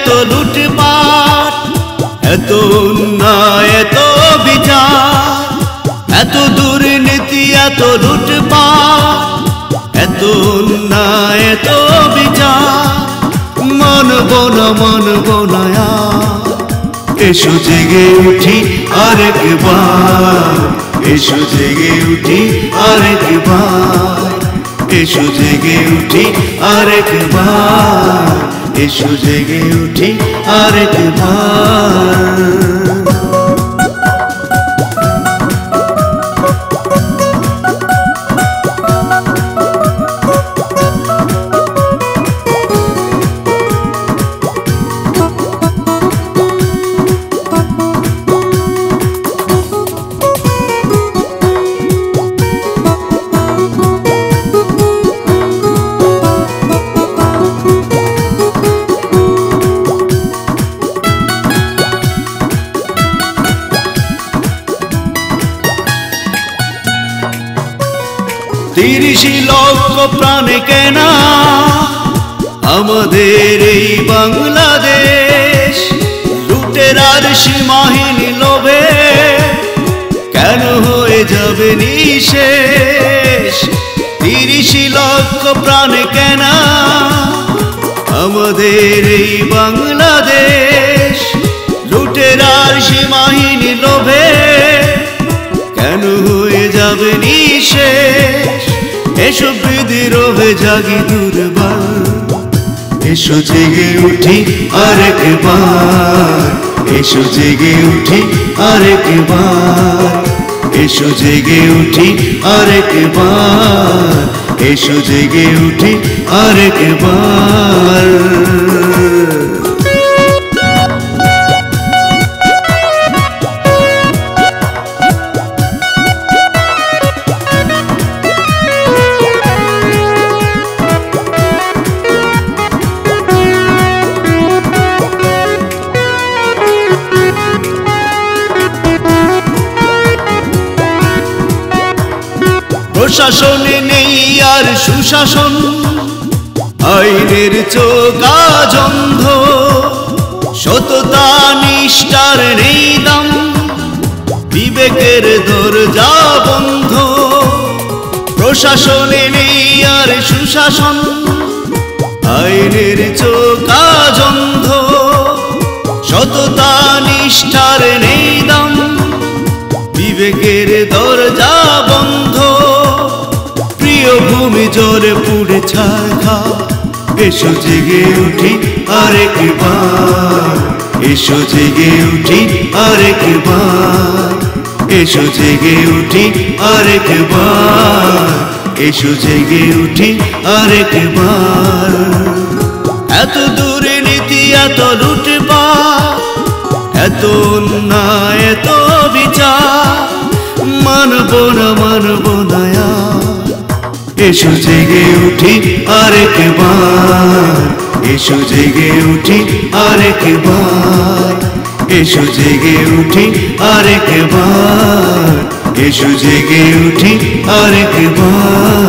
এত লুটপাট, এত অন্যায়, এত বিচার, এত দুর্নীতি, এত লুটপাট, এত অন্যায়, এত বিচার, মানব না মানব না আর। এসো জেগে উঠি আরেকবার, এসো জেগে উঠি আরেকবার, এসো জেগে উঠি আরেকবার, এসো জেগে উঠি আরেকবার। তিরিশ লক্ষ প্রাণে কেনা আমাদের এই বাংলাদেশ, লুটেরার সীমাহীন লোভে কেন হয়ে যাবে নিঃশেষ। 30 লক্ষ প্রাণে কেনা আমাদের এই বাংলাদেশ, লুটেরার সীমাহীন লোভে কেন হয়ে যাবে নিঃশেষ। এসো বিদ্রোহে জাগি দুর্বার, এসো জেগে উঠি আরেকবার, এসো জেগে উঠি আরেকবার, এসো জেগে উঠি আরেকবার, এসো জেগে উঠি আরেকবার। প্রশাসনে নেই আর সুশাসন, আইনের চোখ আজ অন্ধ, সততা নিষ্ঠার নেই দাম, বিবেকের দরজা বন্ধ। প্রশাসনে নেই আর সুশাসন, আইনের চোখ আজ অন্ধ, সততা নিষ্ঠার নেই দাম, বিবেকের দরজা বন্ধ। ভূমি জোরে পুড়ে ছারখার, এসো জেগে উঠি আরেকবার, এসো জেগে উঠি আরেকবার, এসো জেগে উঠি আরেকবার, এসো জেগে উঠি আরেকবার। এত দুর্নীতি, এত লুটপাট, এত অন্যায়, এত বিচার, মানব না মানব না আর। এসো জেগে উঠি আরেকবার, এসো জেগে উঠি আরেকবার, এসো জেগে উঠি আরেকবার, এসো জেগে উঠি আরেকবার।